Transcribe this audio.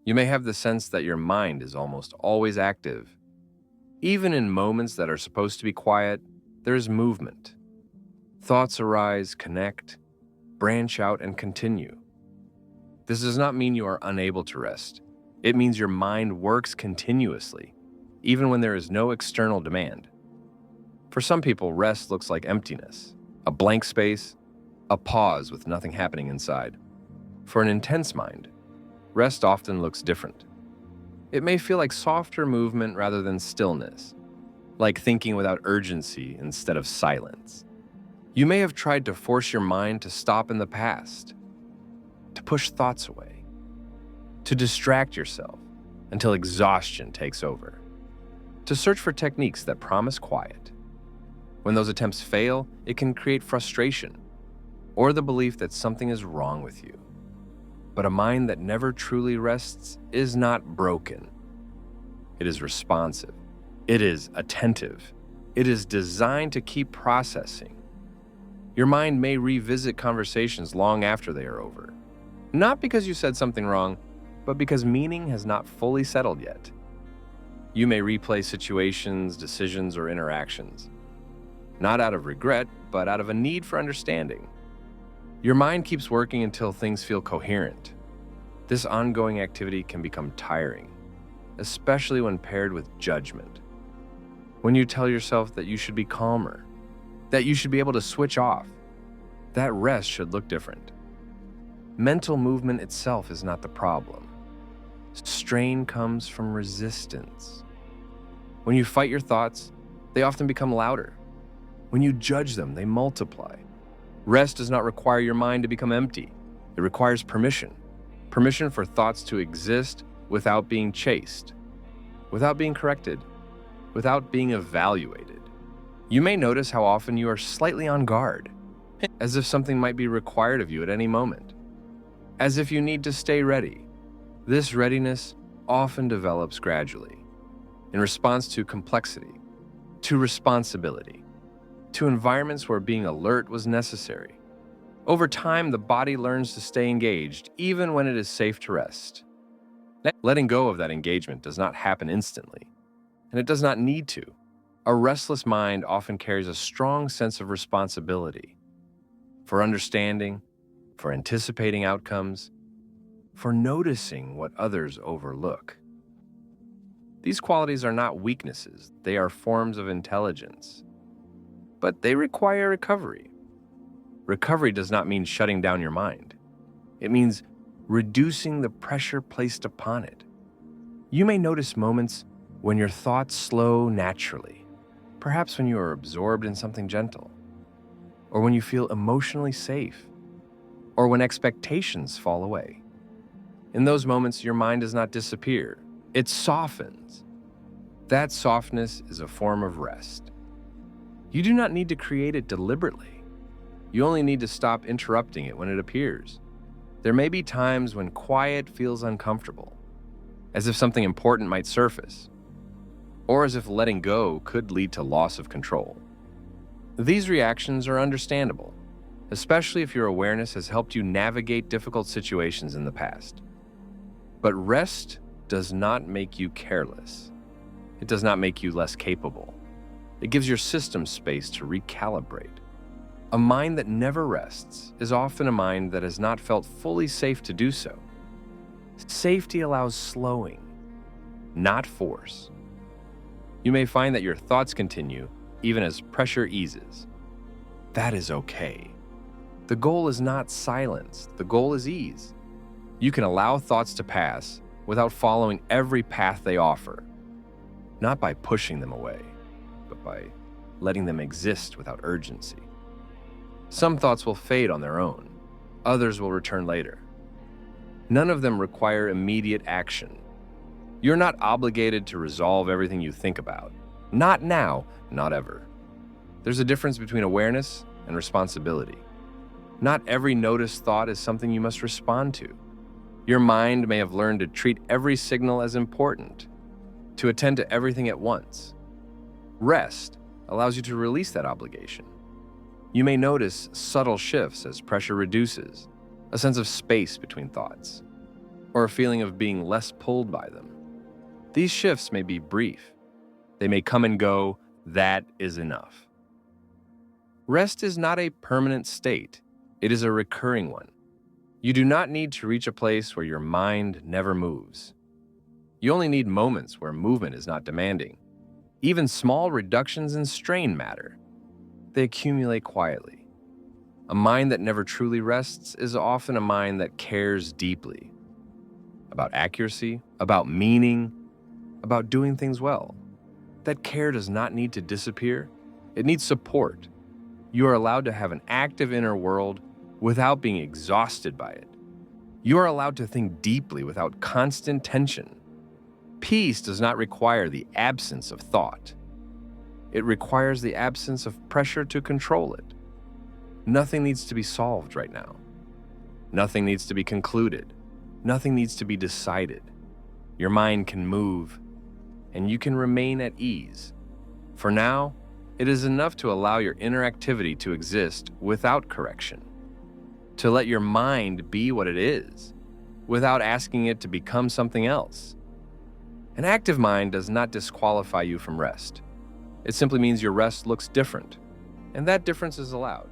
You may have the sense that your mind is almost always active. Even in moments that are supposed to be quiet, there is movement. Thoughts arise, connect, branch out, and continue. This does not mean you are unable to rest. It means your mind works continuously, even when there is no external demand. For some people, rest looks like emptiness, a blank space, a pause with nothing happening inside. For an intense mind, rest often looks different. It may feel like softer movement rather than stillness, like thinking without urgency instead of silence. You may have tried to force your mind to stop in the past, to push thoughts away, to distract yourself until exhaustion takes over, to search for techniques that promise quiet. When those attempts fail, it can create frustration or the belief that something is wrong with you. But a mind that never truly rests is not broken. It is responsive. It is attentive. It is designed to keep processing. Your mind may revisit conversations long after they are over. Not because you said something wrong, but because meaning has not fully settled yet. You may replay situations, decisions, or interactions, not out of regret, but out of a need for understanding. Your mind keeps working until things feel coherent. This ongoing activity can become tiring, especially when paired with judgment. When you tell yourself that you should be calmer, that you should be able to switch off, that rest should look different. Mental movement itself is not the problem. Strain comes from resistance. When you fight your thoughts, they often become louder. When you judge them, they multiply. Rest does not require your mind to become empty. It requires permission. Permission for thoughts to exist without being chased, without being corrected, without being evaluated. You may notice how often you are slightly on guard, as if something might be required of you at any moment, as if you need to stay ready. This readiness often develops gradually, in response to complexity, to responsibility, to environments where being alert was necessary. Over time, the body learns to stay engaged, even when it is safe to rest. Letting go of that engagement does not happen instantly, and it does not need to. A restless mind often carries a strong sense of responsibility for understanding, for anticipating outcomes, for noticing what others overlook. These qualities are not weaknesses, they are forms of intelligence. But they require recovery. Recovery does not mean shutting down your mind. It means reducing the pressure placed upon it. You may notice moments when your thoughts slow naturally, perhaps when you are absorbed in something gentle, or when you feel emotionally safe, or when expectations fall away. In those moments, your mind does not disappear, it softens. That softness is a form of rest. You do not need to create it deliberately. You only need to stop interrupting it when it appears. There may be times when quiet feels uncomfortable, as if something important might surface, or as if letting go could lead to loss of control. These reactions are understandable, especially if your awareness has helped you navigate difficult situations in the past. But rest does not make you careless. It does not make you less capable. It gives your system space to recalibrate. A mind that never rests is often a mind that has not felt fully safe to do so. Safety allows slowing, not force. You may find that your thoughts continue even as pressure eases. That is okay. The goal is not silence, the goal is ease. You can allow thoughts to pass without following every path they offer, not by pushing them away, but by letting them exist without urgency. Some thoughts will fade on their own, others will return later. None of them require immediate action. You're not obligated to resolve everything you think about. Not now, not ever. There's a difference between awareness and responsibility. Not every noticed thought is something you must respond to. Your mind may have learned to treat every signal as important, to attend to everything at once. Rest allows you to release that obligation. You may notice subtle shifts as pressure reduces, a sense of space between thoughts. or a feeling of being less pulled by them. These shifts may be brief. They may come and go. That is enough. Rest is not a permanent state. It is a recurring one. You do not need to reach a place where your mind never moves. You only need moments where movement is not demanding. Even small reductions in strain matter. They accumulate quietly. A mind that never truly rests is often a mind that cares deeply about accuracy, about meaning, about doing things well. That care does not need to disappear. It needs support. You are allowed to have an active inner world without being exhausted by it. You are allowed to think deeply without constant tension. Peace does not require the absence of thought. It requires the absence of pressure to control it. Nothing needs to be solved right now. Nothing needs to be concluded. Nothing needs to be decided. Your mind can move, and you can remain at ease. For now, it is enough to allow your inner activity to exist without correction, to let your mind be what it is, without asking it to become something else. An active mind does not disqualify you from rest. It simply means your rest looks different, and that difference is allowed.